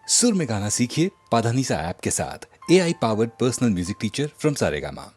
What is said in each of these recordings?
सुर में गाना सीखिए पाधानीसा ऐप के साथ। AI powered personal music teacher from Saregama.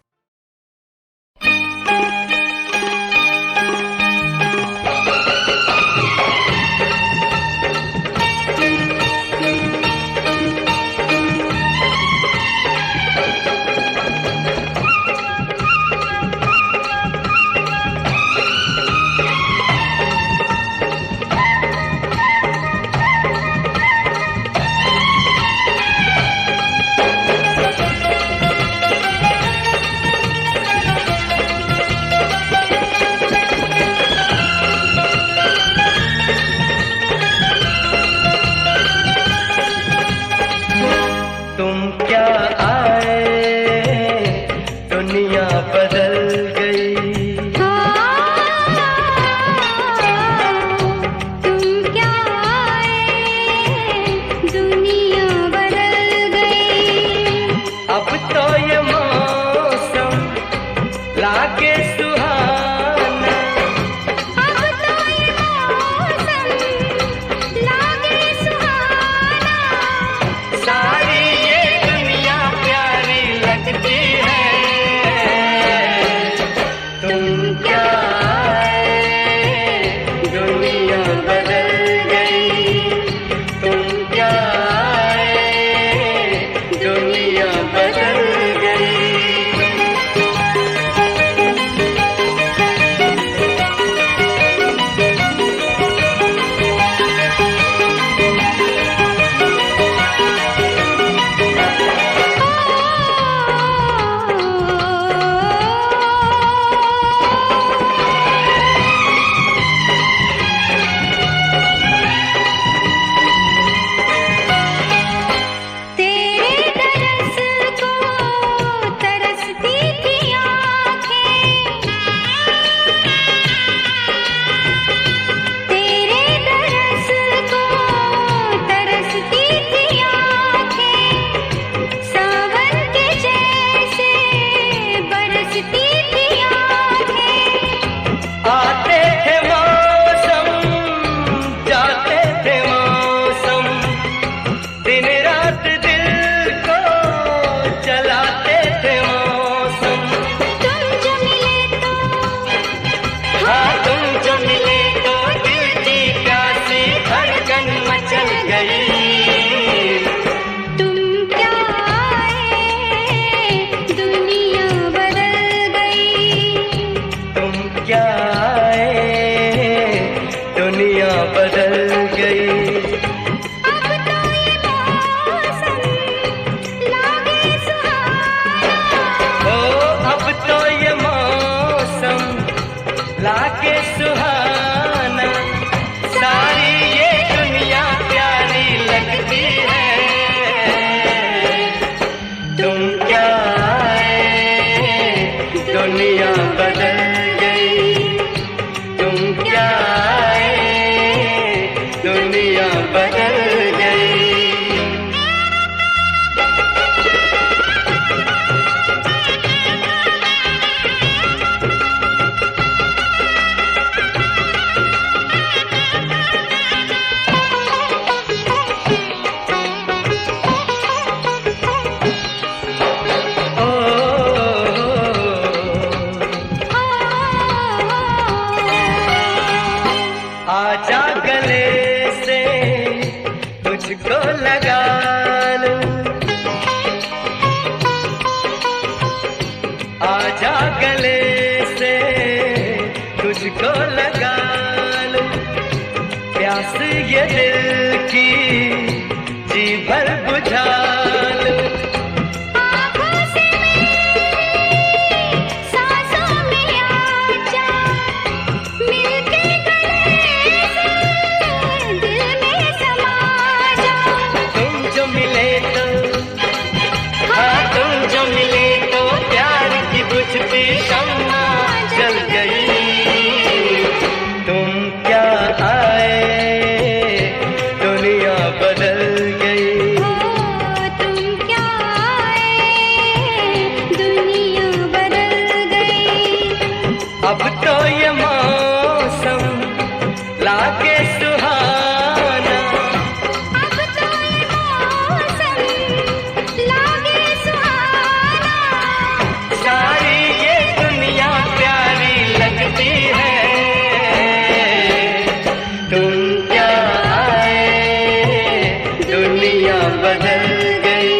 बदल गई,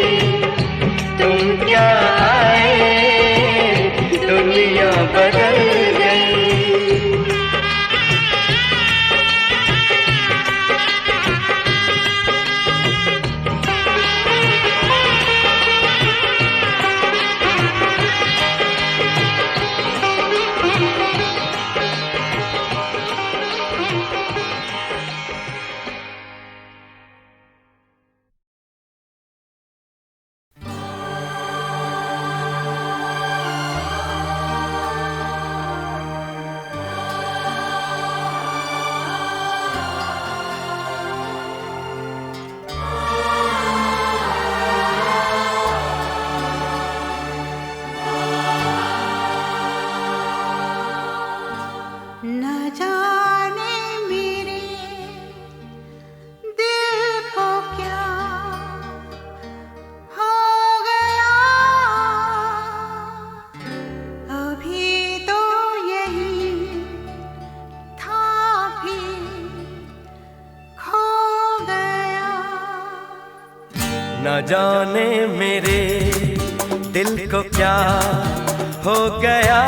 तुम क्या आए दुनिया बदल गई। न जाने मेरे दिल को क्या हो गया,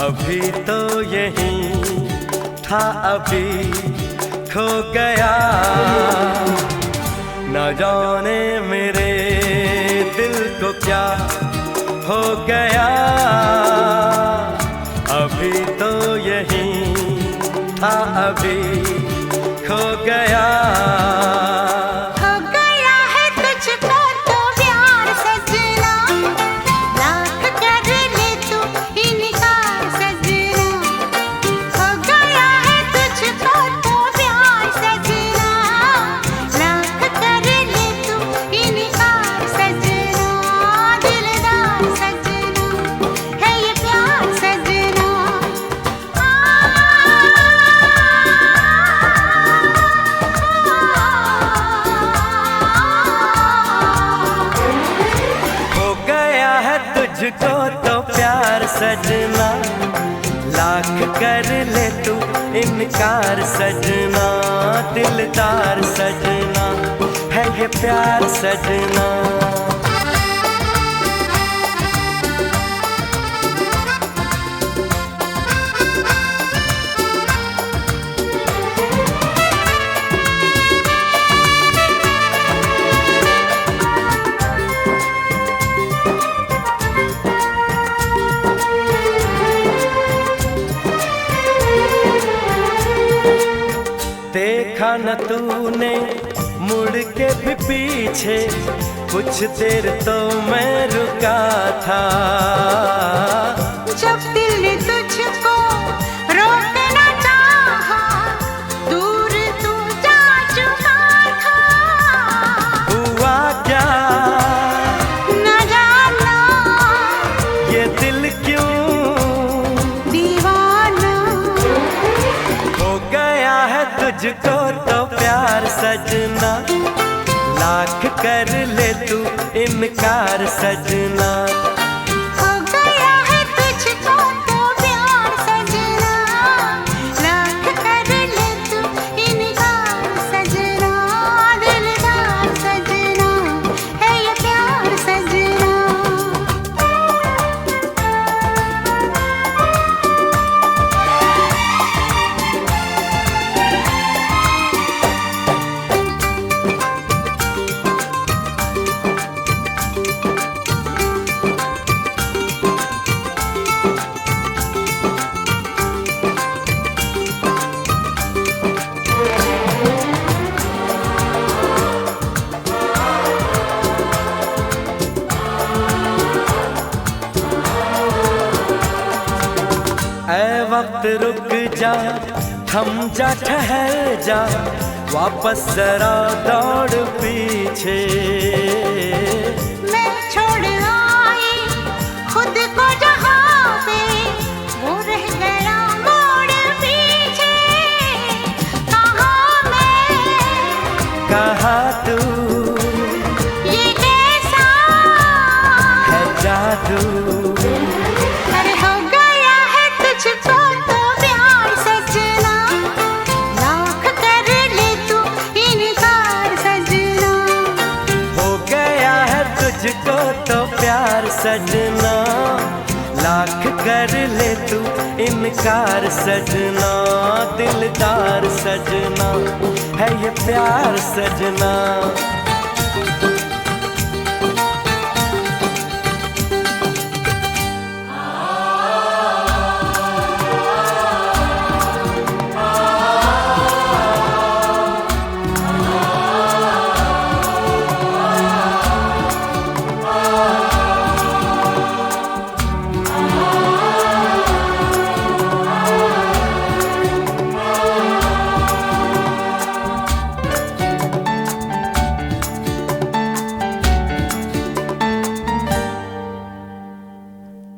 अभी तो यहीं था अभी खो गया। न जाने मेरे दिल को क्या हो गया, अभी तो यहीं था अभी खो गया। तुझको तो प्यार सजना, लाख कर ले तू इनकार सजना। दिलदार सजना है ये प्यार सजना। देखा न तूने मुड़ के भी पीछे, कुछ देर तो मैं रुका था। जब दिल ने तुझको रोकना चाहा, दूर तू जा चुका था। हुआ क्या न जाना, ये दिल क्यों दीवाना हो गया है तुझको तो प्यार सजना। लाख कर ले तू इनकार सजना। हो गया है तुझको तो प्यार सजना। लाख कर ले तू इनकार सजना। दिलदार सजना है ये प्यार सजना। ऐ वक्त रुक जा, थम जा, ठहर जा, वापस जरा दौड़ पीछे। मैं छोड़ आई खुद को जहाँ पे, वो रह गया मोड़ पीछे। कहाँ मैं कहाँ तू, ये कैसा है जादू। अरे हो गया है तुझको तो प्यार सजना। लाख कर ले तू इनकार सजना। सजना, लाख कर ले तू इनकार सजना, दिलदार सजना है ये प्यार सजना।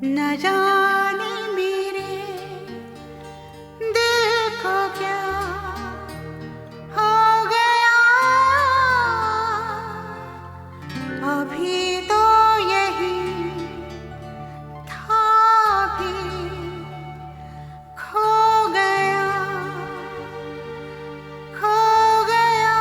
न जाने मेरे दिल को क्या हो गया, अभी तो यही था भी खो गया, खो गया।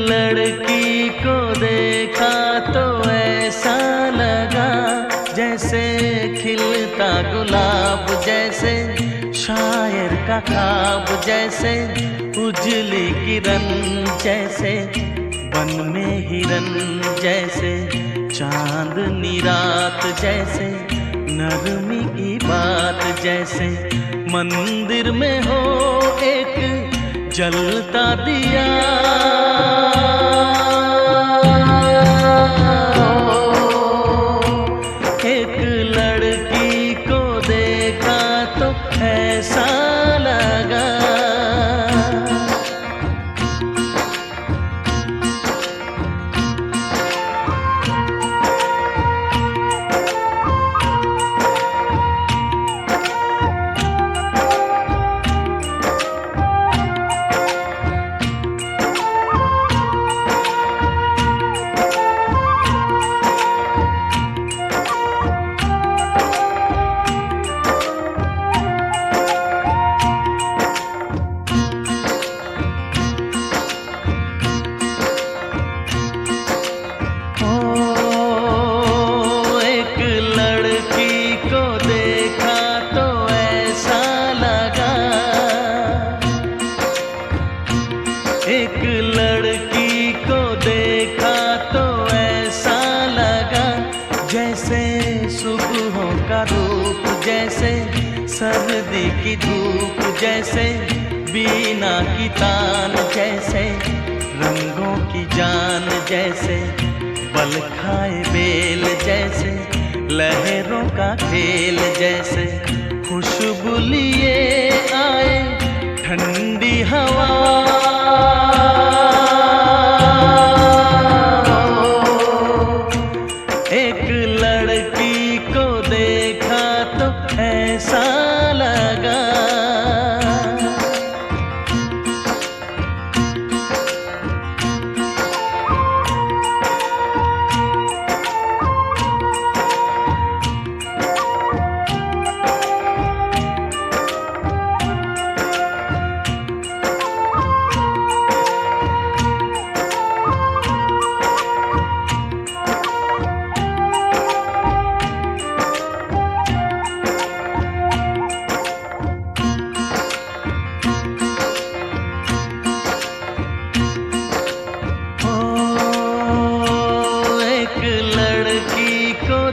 लड़की को देखा तो ऐसा लगा जैसे खिलता गुलाब, जैसे शायर का ख्वाब, जैसे उजली किरण, जैसे वन में हिरन, जैसे चांदनी रात, जैसे नरमी की बात, जैसे मंदिर में हो एक जलता दिया। एक लड़की को देखा तो ऐसा लगा। एक लड़की को देखा तो ऐसा लगा जैसे सुबहों का रूप, जैसे सर्दी की धूप, जैसे बीना की तान, जैसे रंगों की जान, जैसे बल खाए बेल, जैसे लहरों का खेल, जैसे खुशबू लिए आए ठंडी हवा। एक लड़की को देखा तो ऐसा लगा।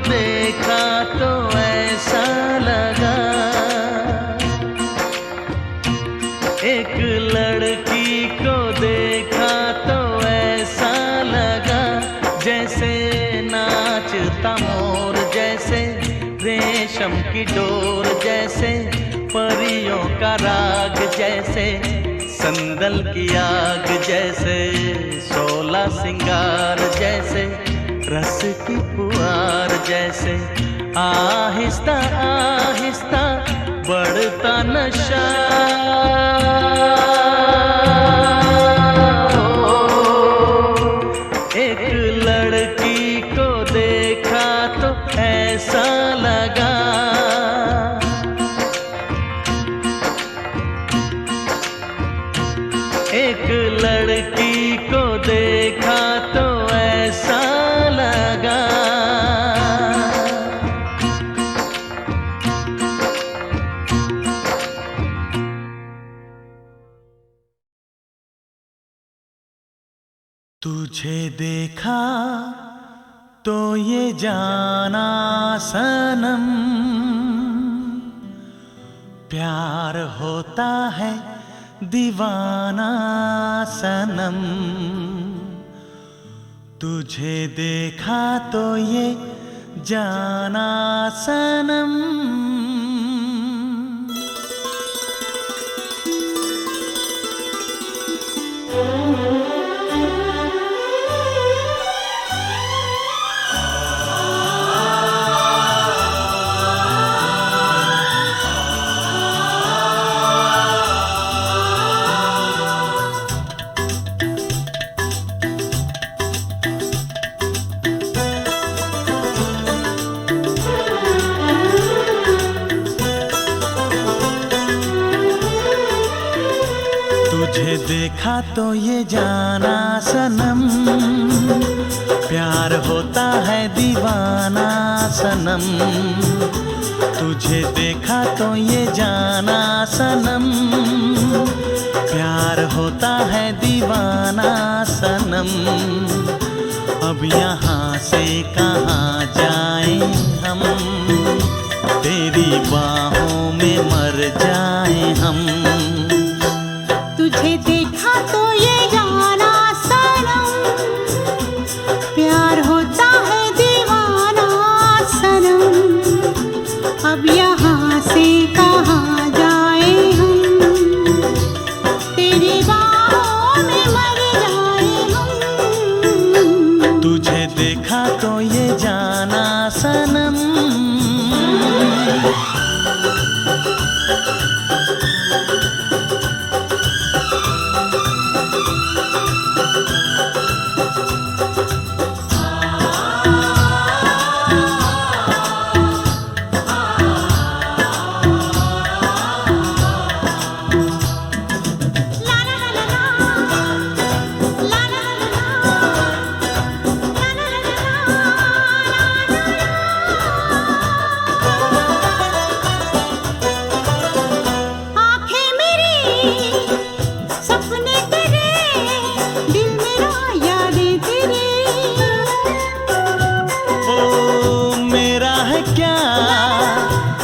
देखा तो ऐसा लगा। एक लड़की को देखा तो ऐसा लगा जैसे नाचता मोर, जैसे रेशम की डोर, जैसे परियों का राग जैसे संदल की आग जैसे 16 सिंगार जैसे रस की पुआर जैसे आहिस्ता आहिस्ता बढ़ता नशा। एक लड़की को देखा तो ऐसा लगा एक लड़की को देखा तो ऐसा लगा तुझे देखा तो ये जाना सनम प्यार होता है दीवाना सनम। तुझे देखा तो ये जाना सनम। तुझे देखा तो ये जाना सनम प्यार होता है दीवाना सनम। तुझे देखा तो ये जाना सनम प्यार होता है दीवाना सनम। अब यहाँ से कहाँ जाएं हम तेरी बाहों में मर जाएं हम। तुझे देखा तो ये जाना सनम प्यार होता है दीवाना सनम। अब यहाँ से कहाँ जाए हम तेरी बाहों में मर जाए हम। तुझे देखा तो ये जाना सनम।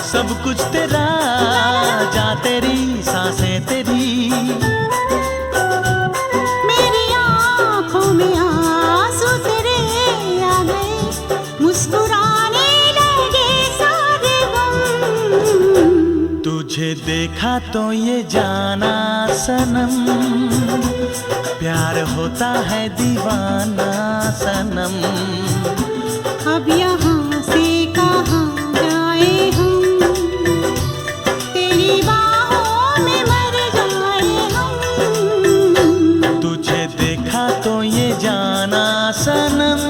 सब कुछ तेरा जा तेरी सांसें तेरी। मेरी आँखों में आंसू तेरे आ गए मुस्कुराने लगे सारे गम। तुझे देखा तो ये जाना सनम प्यार होता है दीवाना सनम। अब यहाँ से कहाँ जाए हम तेरी बाहों में मर जाए हम। तुझे देखा तो ये जाना सनम।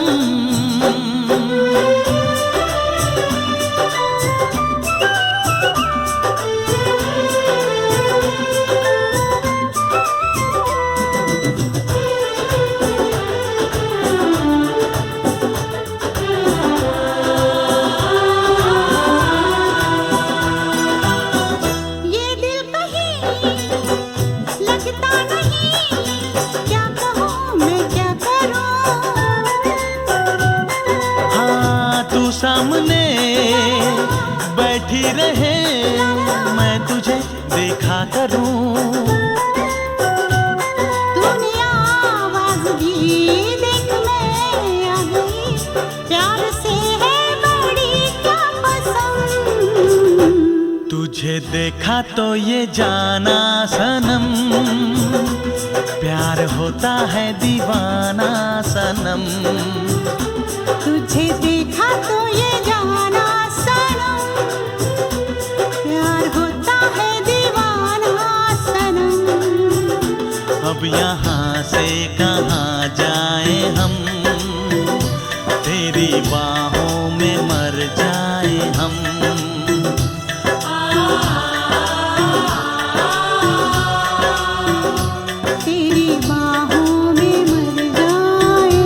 सामने बैठी रहे मैं तुझे देखा करूं। तूने आवाज दी देख मैं आ गई प्यार से है बड़ी क्या पसंद। तुझे देखा तो ये जाना सनम, प्यार होता है दीवाना सनम। तुझे देखा तो ये जाना सनम, प्यार होता है दीवाना सनम। अब यहाँ से कहाँ जाए हम, तेरी बाहों में मर जाए हम। तेरी बाहों में मर जाए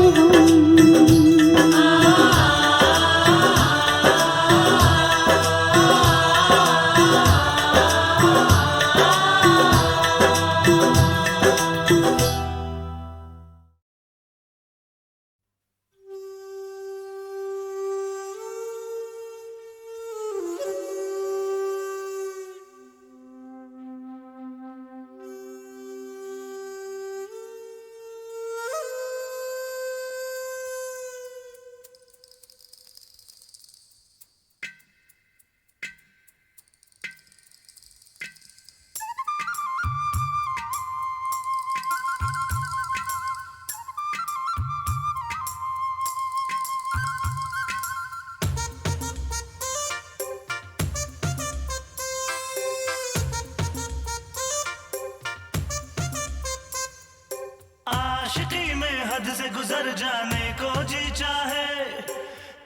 आशिकी में हद से गुजर जाने को जी चाहे,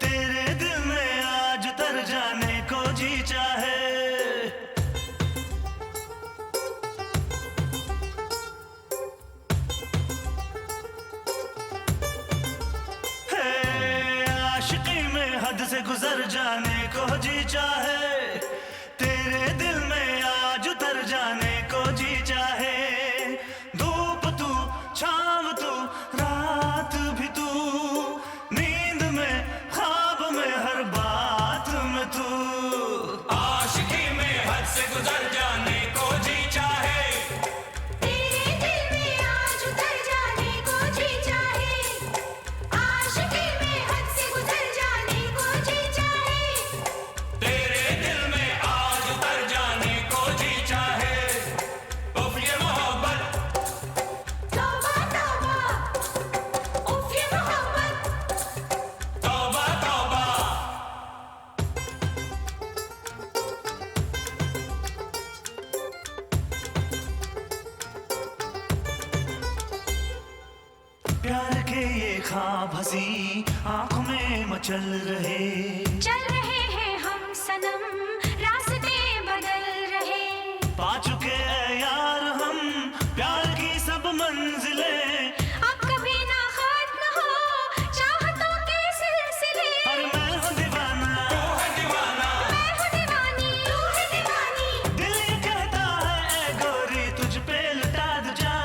तेरे दिल में आज उतर जाने को जी चाहे। हे आशिकी में हद से गुजर जाने को जी चाहे, तेरे दिल में आज उतर जाने को जी चाहे। धूप तू, छाँव तू, रात भी तू, नींद में, ख्वाब में, हर बात में तू। आशिकी में हद से गुजर जाने को जी चाहे, तेरे दिल में आज उतर जाने को जी चाहे। आशिकी में हद से गुजर जाने को जी चाहे। तेरे दिल में आज उतर जाने को जी चाहे। उफ ये मोहब्बत, तौबा तौबा, उफ ये मोहब्बत। तौबा तौबा। प्यार के ये ख्वाब हंसी आंखों में मचल रहे। चल रहे हैं हम सनम, रास्ते बदल रहे। पा चुके हैं यार हम प्यार की सब मंजिलें। अब कभी ना खत्म हो चाहतों के सिलसिले। और मैं हूँ दीवाना, तू है दीवाना, मैं हूँ दीवानी, तू है दीवानी। दिल ये कहता है ऐ गोरी तुझ पे लुटा दूं जा।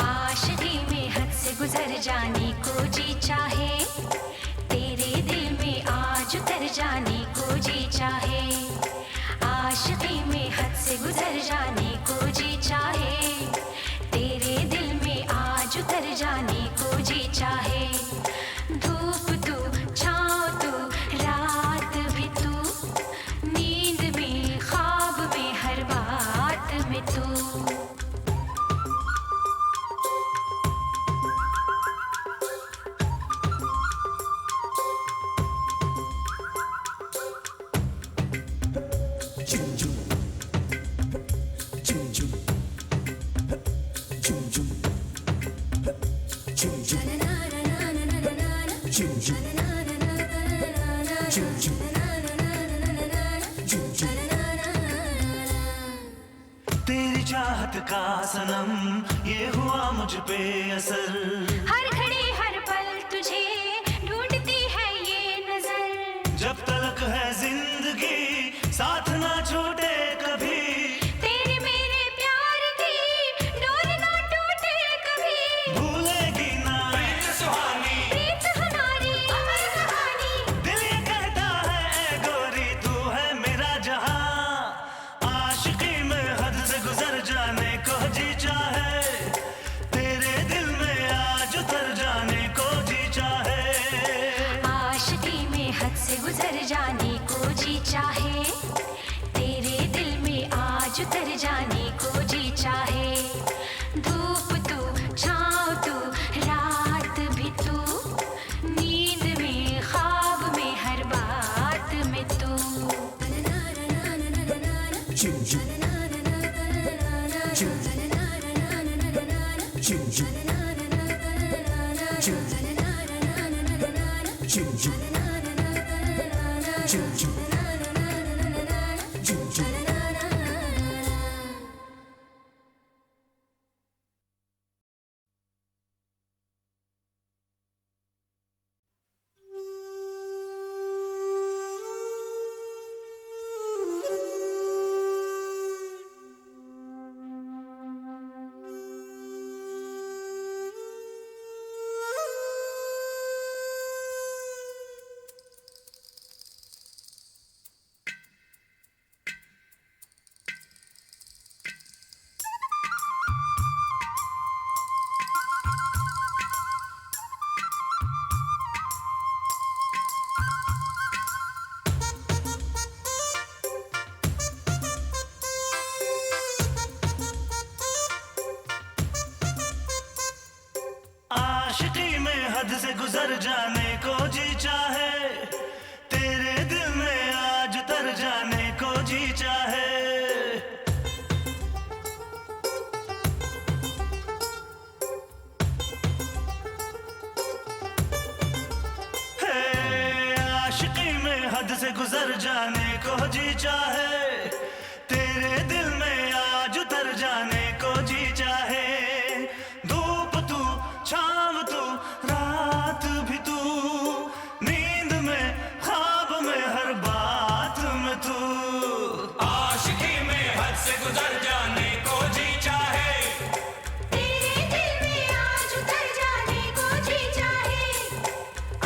आशिकी में हद से गुजर जाने को जी चाहे, तेरे दिल में आज उतर जाने को जी चाहे। आशिकी में हद से गुजर जाने को जी चाहे, तेरे दिल में आज उतर जाने को जी चाहे। धूप तू, छाँव तू, रात भी तू, नींद में, ख्वाब में, हर बात में तू। तेरी चाहत का सनम ये हुआ मुझ पे असर। हर घड़ी हर पल तुझे ढूंढती है ये नजर। जब तलक है जिंदगी साथ ना छूटे कभी। तेरे मेरे प्यार की डोर ना टूटे कभी। भूलेगी ना प्रीत सुहानी, प्रीत हमारी अमर कहानी। दिल ये कहता है ऐ गोरी तू है मेरा जहां। आशिकी में हद से गुजर जाने को जी चाहे, तेरे दिल में आज उतर जाने को जी चाहे। आशिकी में हद से गुजर जाने को जी चाहे, तेरे दिल जाने को जी चाहे। धूप तू, छाँव तू, रात भी तू, नींद में, ख्वाब में, हर बात में तू। आशिकी में हद से गुजर जाने को जी चाहे, तेरे दिल में आज उतर जाने को जी चाहे। हे आशिकी में हद से गुजर जाने को जी चाहे, तेरे दिल में आज उतर जाने को जी चाहे। धूप तू, छाँव तू, रात भी तू, नींद में, ख्वाब में, हर बात में तू। आशिकी में हद से गुजर जाने को जी चाहे, तेरे दिल में आज उतर जाने को जी चाहे।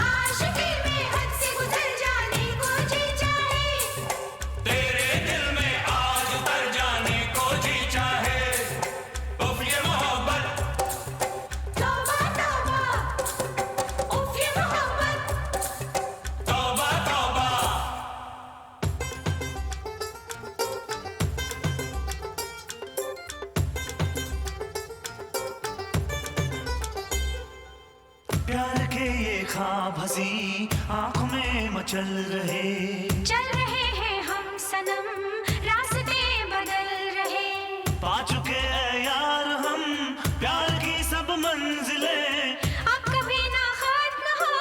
आशिकी में हद से गुजर जाने को जी चाहे। तेरे दिल में आज उतर जाने को जी चाहे। उफ ये मोहब्बत, तौबा तौबा, उफ ये मोहब्बत। तौबा तौबा। प्यार के ये ख्वाब हंसी आंखों में मचल रहे। चल रहे हैं हम सनम, रास्ते बदल रहे। पा चुके हैं यार हम प्यार की सब मंजिलें। अब कभी ना खत्म हो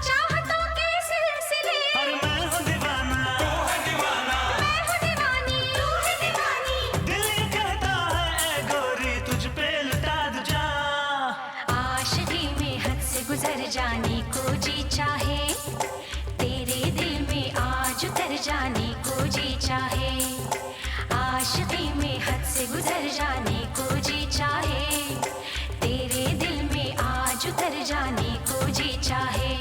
चाहतों के सिलसिले। अरे मैं हूँ दीवाना, तू है दीवाना, मैं हूँ दीवानी, तू है दीवानी। दिल ये कहता है ऐ गोरी तुझ पे लुटा दूं जान। आशिकी में हद से गुजर जाने को जी चाहे, तेरे दिल में आज उतर जाने को जी चाहे। आशिकी में हद से गुजर जाने को जी चाहे, तेरे दिल में आज उतर जाने को जी चाहे।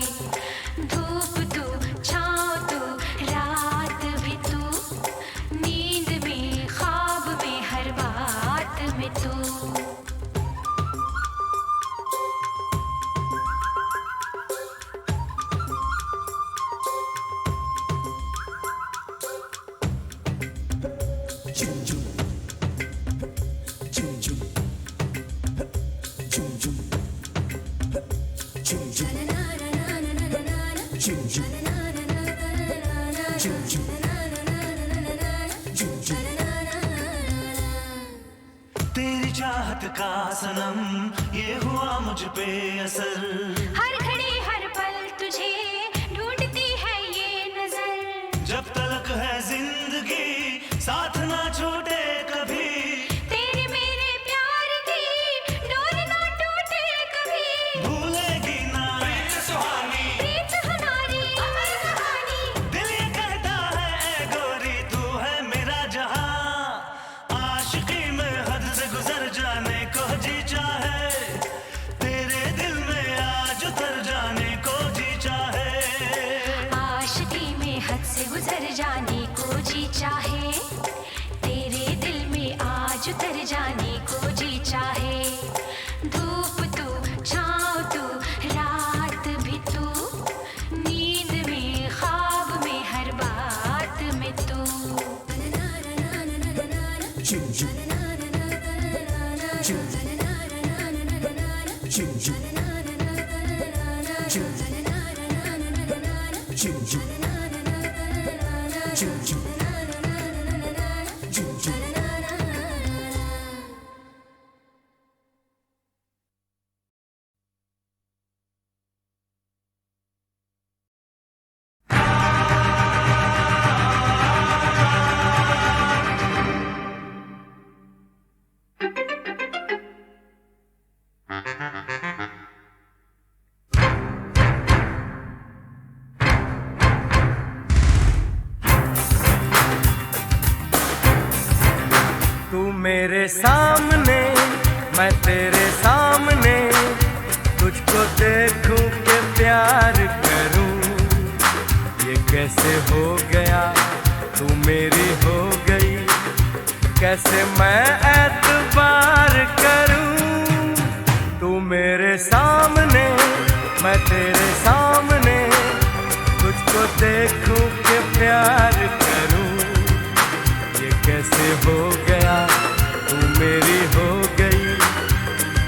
धूप तू, छाँव तू, रात भी तू, नींद में, ख्वाब में, हर बात में तू। तेरी चाहत का सनम ये हुआ मुझ पे असर। हर घड़ी हर पल तुझे ढूंढती है ये नजर। जब तलक है जिंदगी साथ ना छूटे कभी। तेरे मेरे प्यार की डोर ना टूटे कभी। भूलेगी ना प्रीत सुहानी, प्रीत हमारी अमर कहानी। दिल ये कहता है ऐ गोरी तू है मेरा जहां। आशिकी में हद से गुजर जाने को जी चाहे, तेरे दिल में आज उतर जाने को जी चाहे। आशिकी में हद से गुजर जाने को जी चाहे, तेरे दिल में आज उतर जाने को जी चाहे। धूप तू, छाँव तू, रात भी तू, नींद में, ख्वाब में, हर बात में तू। मेरे सामने मैं तेरे सामने तुझको देखूं के प्यार करूं, ये कैसे हो गया तू मेरी हो गई, कैसे मैं एतबार करूं। तू मेरे सामने मैं तेरे सामने तुझको देखूं के प्यार करूं, ये कैसे हो गया तू मेरी हो गई,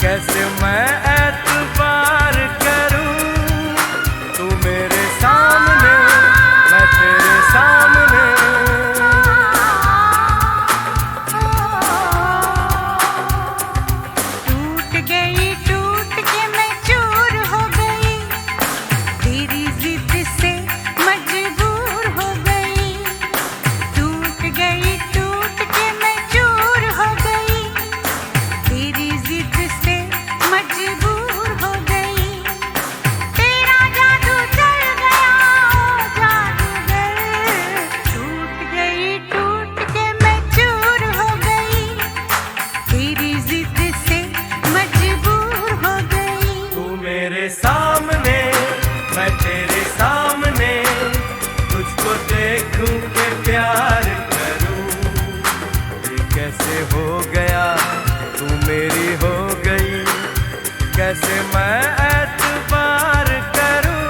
कैसे मैं एतबार करूं। तू मेरे सामने मैं तेरे सामने। टूट गई टूट के मैं चूर हो गई, तेरी जिद से मजबूर हो गई। टूट गई टूट के मैं चूर हो गई, तेरी जिद से मजबूर हो गई। तेरा जादू चल गया ओ जादूगर, टूट गई टूट के मैं चूर हो गई, तेरी जिद से मजबूर हो गई। तू मेरे सामने मैं तेरे सामने तुझको देखूं के प्यार करूं, ये कैसे हो गया तू मेरी हो गई, कैसे मैं एतबार करूं।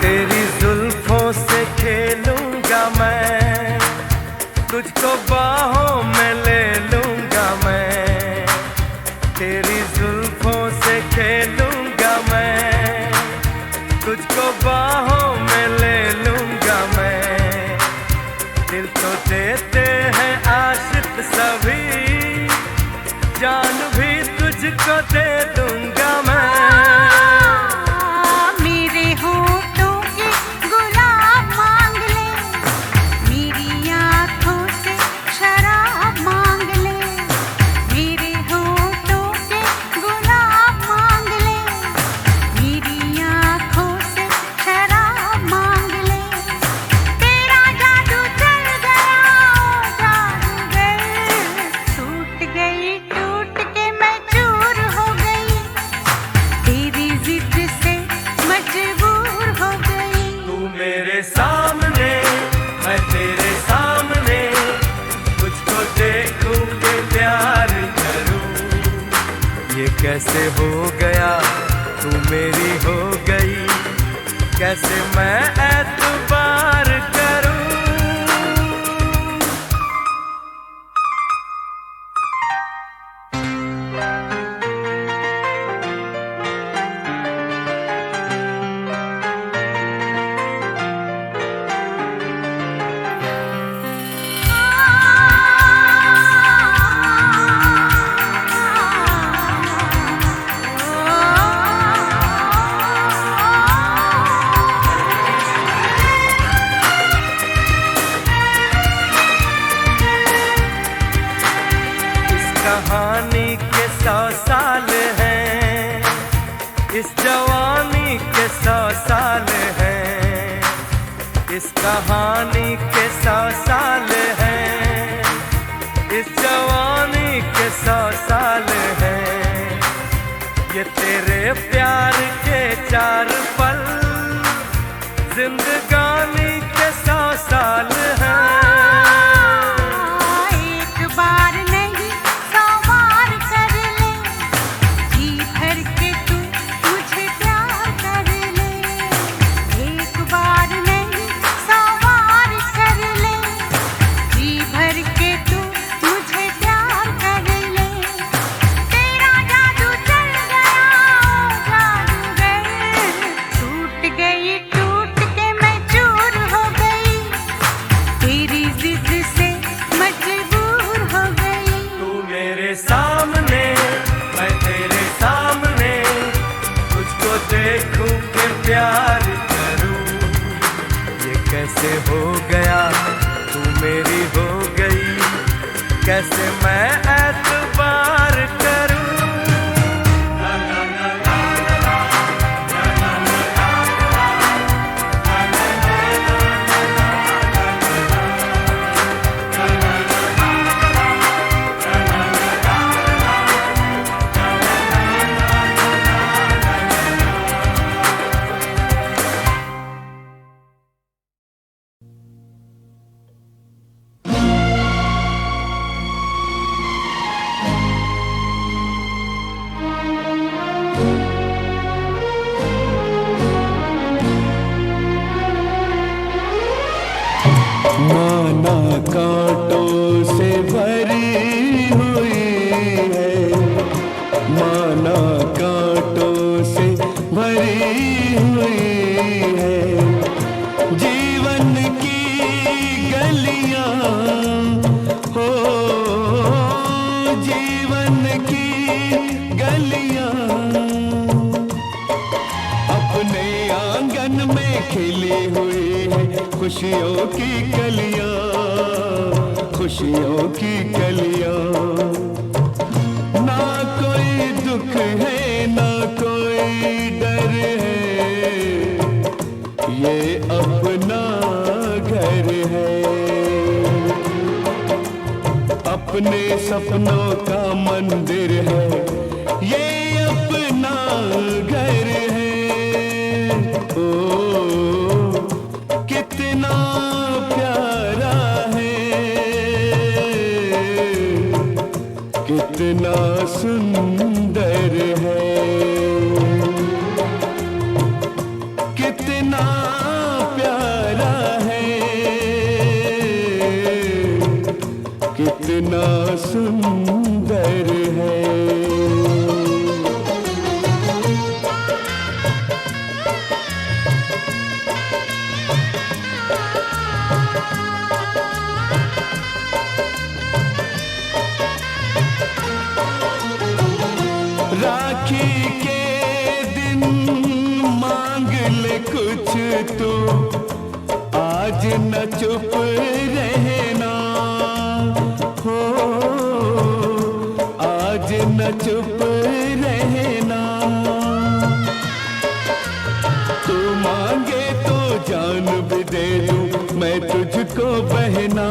तेरी जुल्फों से खेलूंगा मैं, तुझको बाहों में ले लूंगा मैं। तेरी जुल्फों से खेलूंगा मैं, तुझको बाहों में ले लूंगा मैं। दिल तो देते हैं आशिक सभी, जान भी तुझको दे दूंगा मैं। मेरे होठों के गुलाब मांग ले, मेरी आँखों से शराब मांग ले। मेरे होठों के गुलाब मांग ले, मेरी आँखों से शराब मांग ले। तेरा जादू चल गया ओ जादूगर, टूट गई टूट के मैं चूर हो गई, तेरी जिद से मजबूर हो गई। तू मेरे सामने मैं तेरे सामने तुझको देखूं के प्यार करूं, ये कैसे हो गया तू मेरी हो गई, कैसे मैं एतबार करूं। इस कहानी के 100 साल हैं, इस जवानी के 100 साल हैं। इस कहानी के 100 साल हैं, इस जवानी के 100 साल हैं। ये तेरे प्यार के 4 पल, जिंदगानी के 100 साल हैं। एक बार नहीं 100 बार कर ले, जी भर के तू मुझे प्यार कर ले। एक बार नहीं 100 बार कर ले, जी भर के तू मुझे प्यार कर ले। तेरा जादू चल गया ओ जादूगर, टूट गई टूट के मैं चूर हो गई, तेरी जिद से मजबूर हो गई। तू मेरे सामने, मैं तेरे सामने, तुझको देखूं फिर प्यार करूं। ये कैसे हो गया, तू मेरी हो गई, कैसे मैं एतबार करूं। माना कांटों से भरी हुई है, माना कांटों से भरी हुई है जीवन की गलियां, हो जीवन की गलियां। अपने आंगन में खिली हुई है खुशियों की कलियां, खुशियों की कलियां। ना कोई दुख है ना कोई डर है, ये अपना घर है। अपने सपनों का मंदिर है, ये अपना घर है। ओ कितना प्यारा है, कितना सुंदर है, कितना प्यारा है, कितना सुंदर है। राखी के दिन मांग ले कुछ तो, आज न चुप रहना, हो आज न चुप रहना। तू मांगे तो जान भी दे दूं मैं तुझको बहना,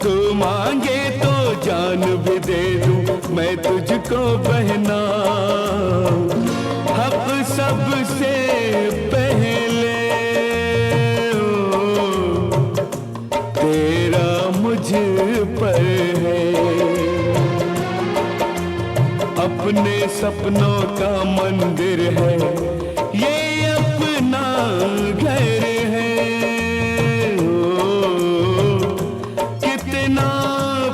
तू मांगे तो जान भी दे दूं मैं तुझको बहना। हक सबसे पहले तेरा मुझ पर है, अपने सपनों का मंदिर है, ये अपना घर है। कितना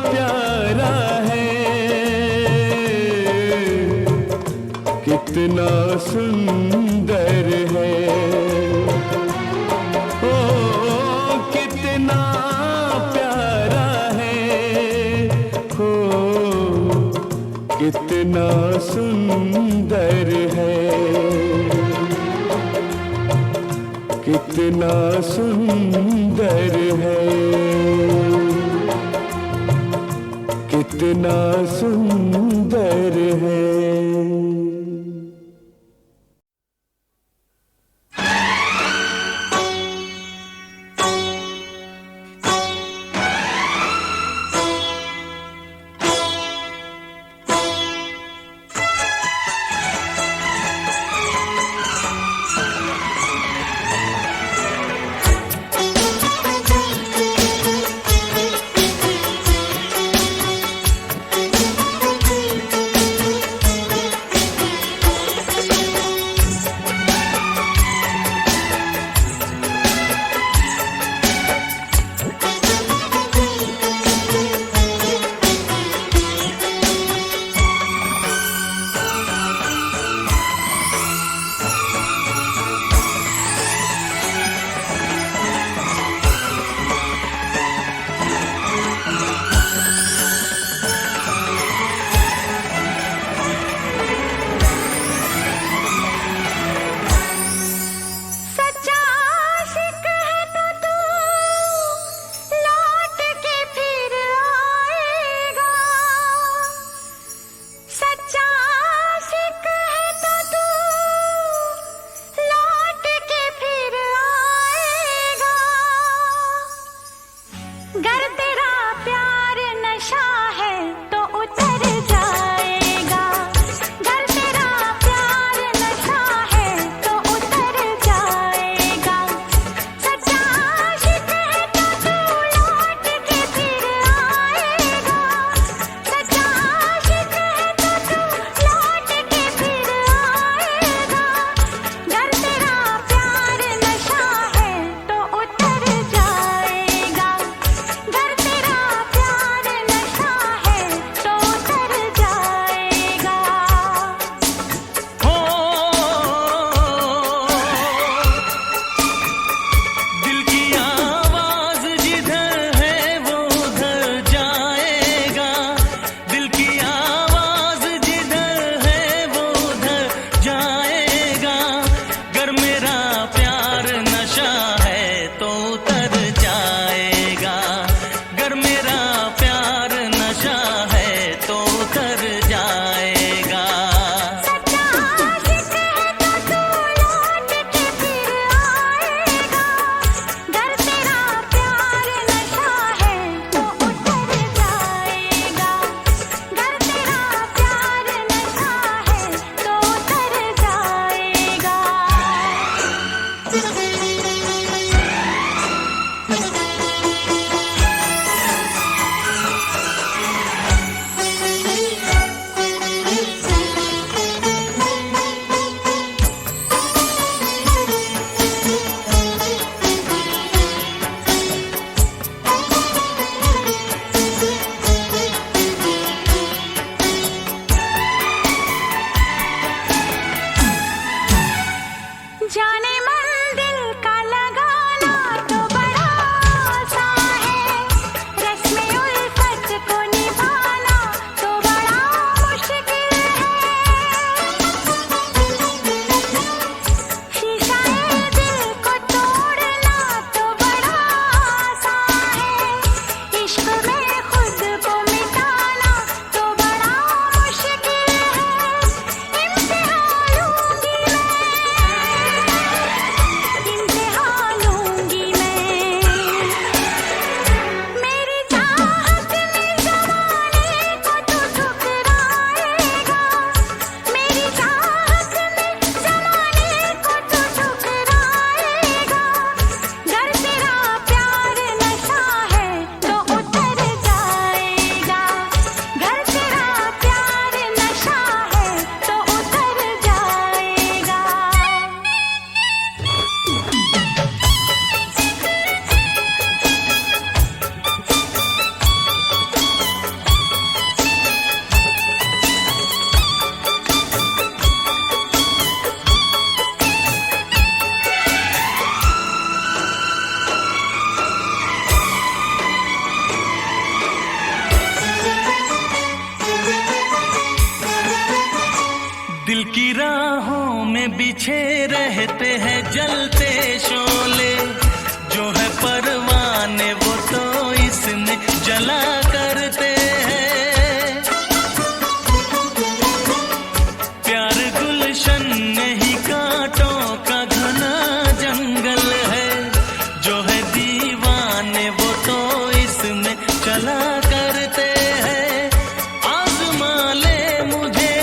प्यारा है, कितना सुंदर है, ओ कितना प्यारा है, हो कितना सुंदर है, कितना सुंदर है, कितना सुंदर है। जाने मन दिल का लगाना तो बड़ा आसान है, रस्म उल्फत को निभाना तो बड़ा मुश्किल है। शीशाए दिल को तोड़ना तो बड़ा आसान है, इश्क में खुद को मिटाना तो बड़ा मुश्किल है। इम्तिहान लूंगी मेरी चाहत में ज़माने को तू ठुकराएगा, मेरी चाहत में ज़माने को तू ठुकराएगा। गर तेरा प्यार नशा है तो उतर जाएगा, गर तेरा प्यार नशा है तो उतर जाएगा। दिल की राहों में बिछे रहते हैं जलते शोले, जो है परवाने वो तो इसमें जला करते हैं। प्यार गुलशन नहीं कांटों का घना जंगल है, जो है दीवाने वो तो इसमें चला करते हैं। आज़मा ले मुझे,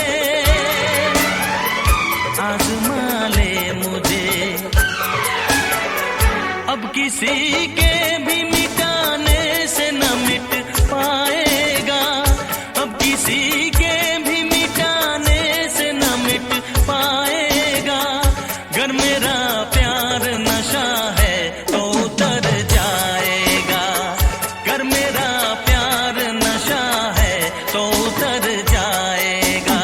आज़मा ले मुझे, अब किसी के भी मिटाने से न मिट पाएगा, अब किसी के भी मिटाने से न मिट पाएगा। गर मेरा प्यार नशा है तो उतर जाएगा, गर मेरा प्यार नशा है तो उतर जाएगा।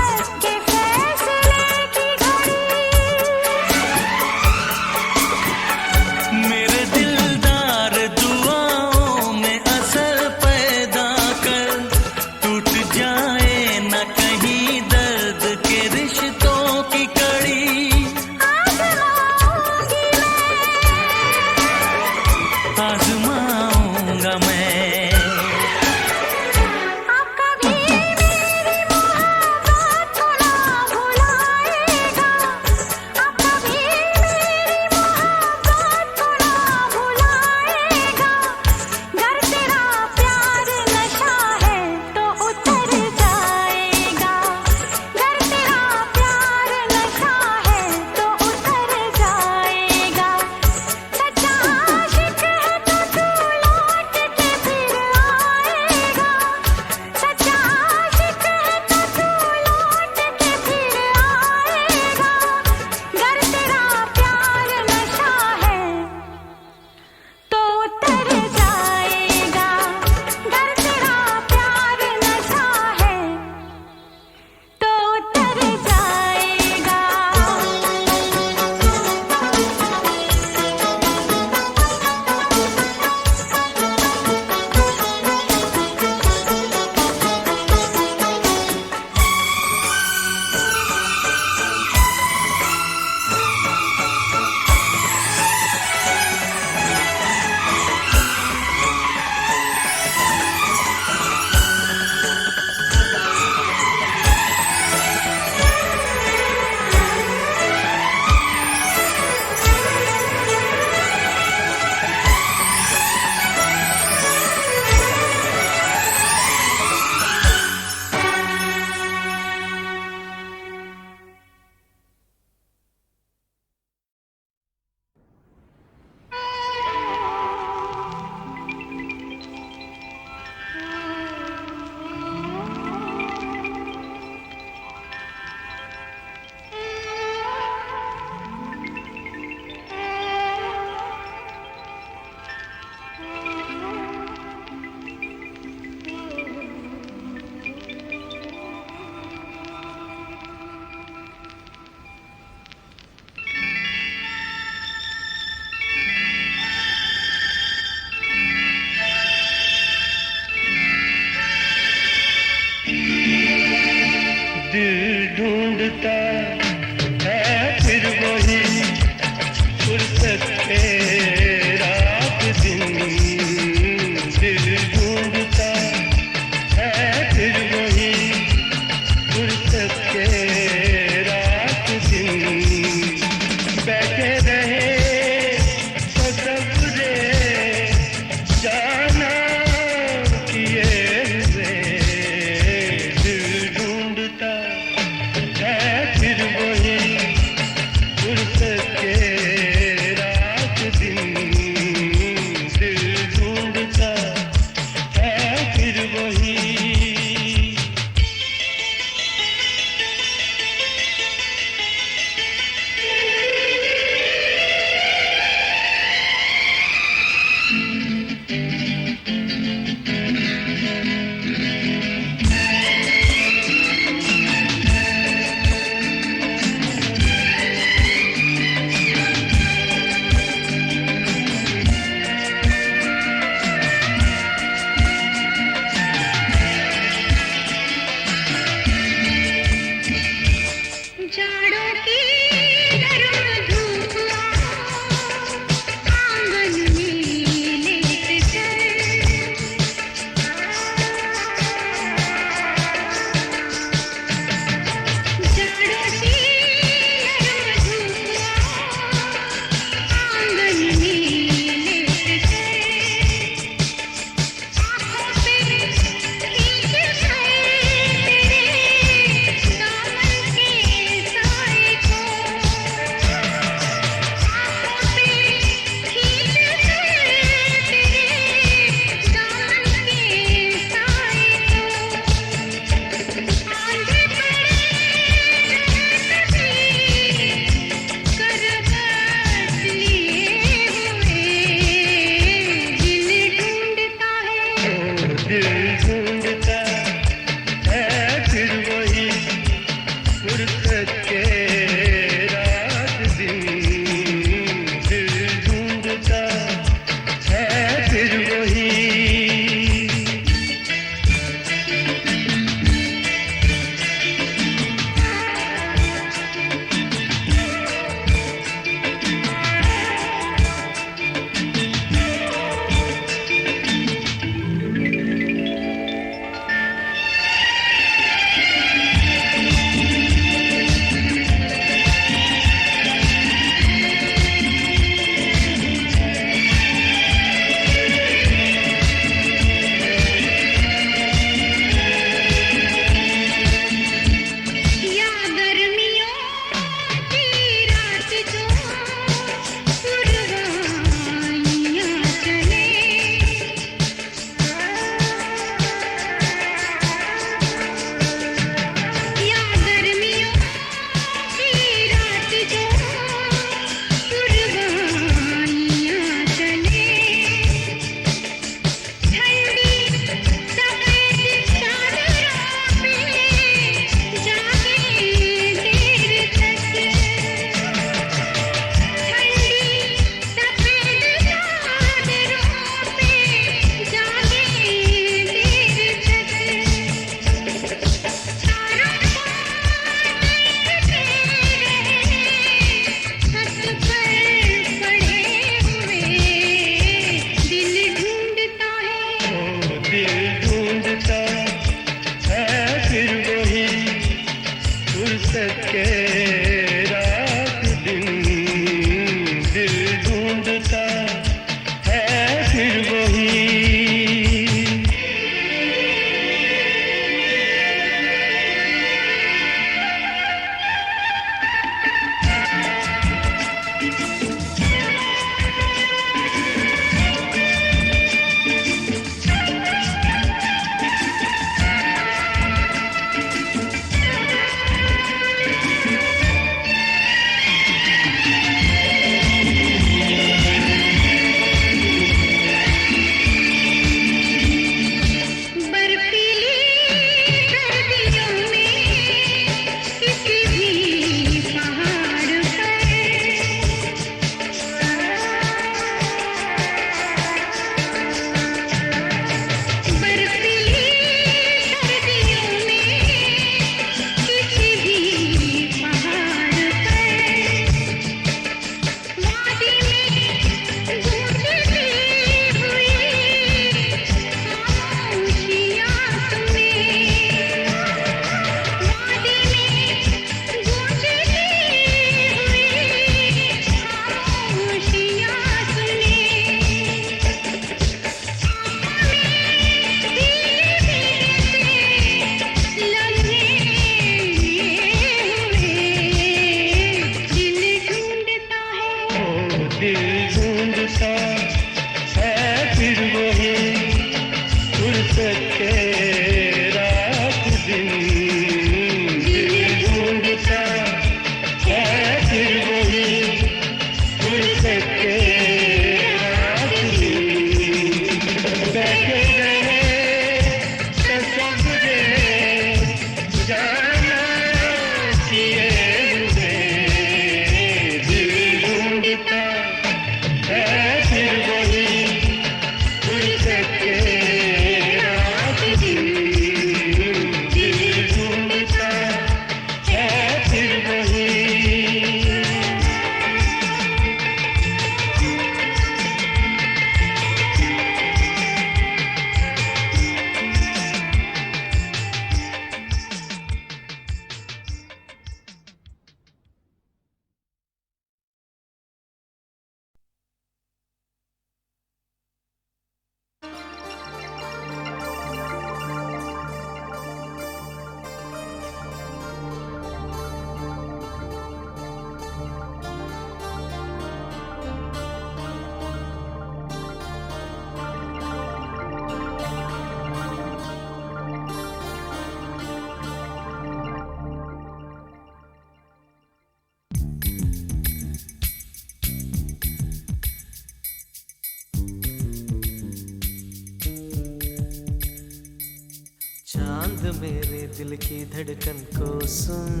चांद मेरे दिल की धड़कन को सुन,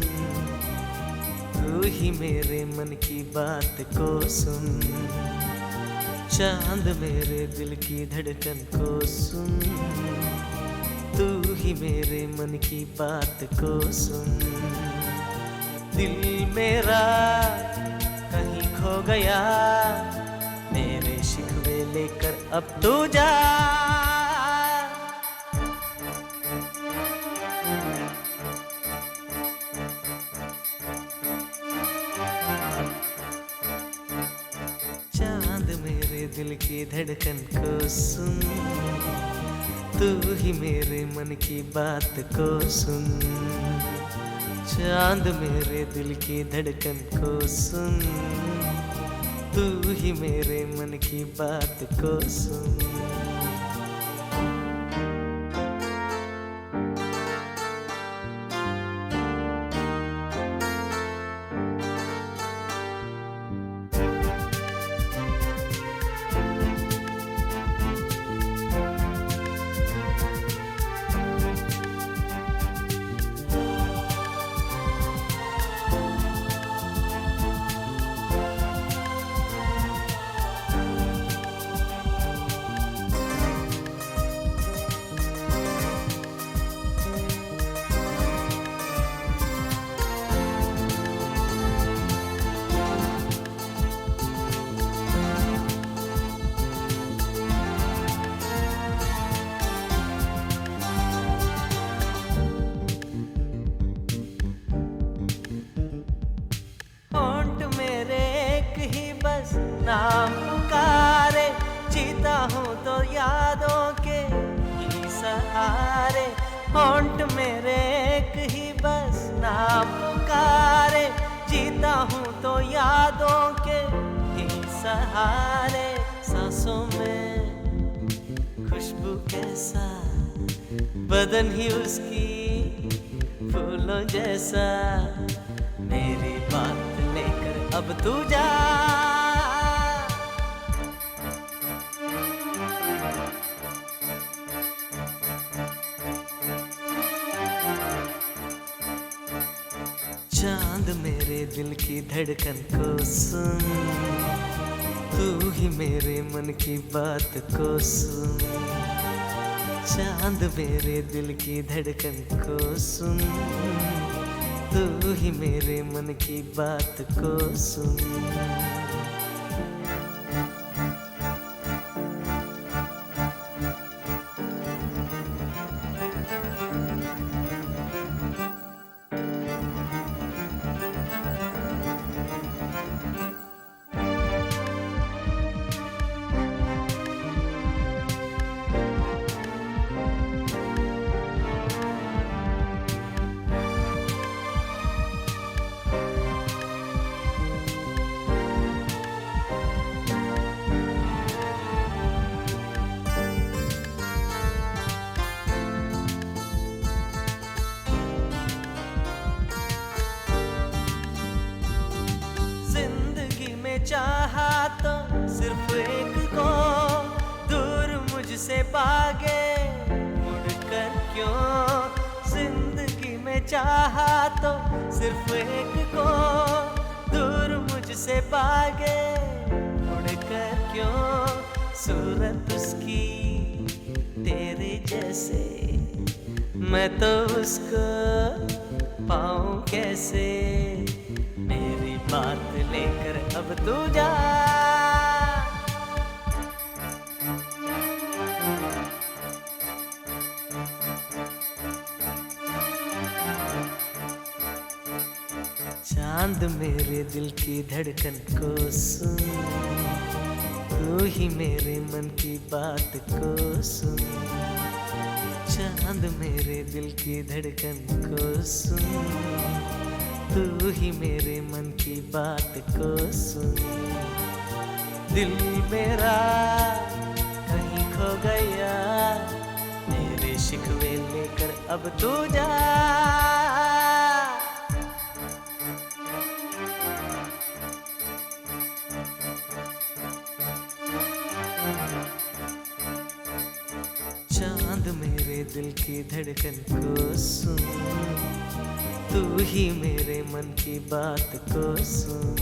तू ही मेरे मन की बात को सुन। चांद मेरे दिल की धड़कन को सुन, तू ही मेरे मन की बात को सुन। दिल मेरा कहीं खो गया, मेरे शिकवे लेकर अब तू जा। चांद मेरे दिल की धड़कन को सुन, तू ही मेरे मन की बात को सुन। चांद मेरे दिल की धड़कन को सुन, तू ही मेरे मन की बात को सुन। नाम पुकारे, जीता हूँ तो यादों के ही सहारे। होंठ मेरे एक ही बस नाम पुकारे, जीता हूँ तो यादों के ही सहारे। सांसों में खुशबू कैसा, बदन ही उसकी फूलों जैसा। मेरी बात लेकर अब तू जा। चांद मेरे दिल की धड़कन को सुन, तू ही मेरे मन की बात को सुन। चांद मेरे दिल की धड़कन को सुन, तू ही मेरे मन की बात को सुन। चाहा तो सिर्फ एक को, दूर मुझसे भागे मुड़कर क्यों। जिंदगी में चाहा तो सिर्फ एक को, दूर मुझसे भागे मुड़कर क्यों। सूरत उसकी तेरे जैसे, मैं तो उसको पाऊं कैसे। मेरी बात लेकर अब तू जा। चांद मेरे दिल की धड़कन को सुन, तू ही मेरे मन की बात को सुन। चांद मेरे दिल की धड़कन को सुन, तू ही मेरे मन की बात को सुन। दिल मेरा कहीं खो गया, मेरे शिकवे लेकर अब तू जा। चांद मेरे मेरे दिल की धड़कन को सुन, तू ही मेरे मन की बात को सुन।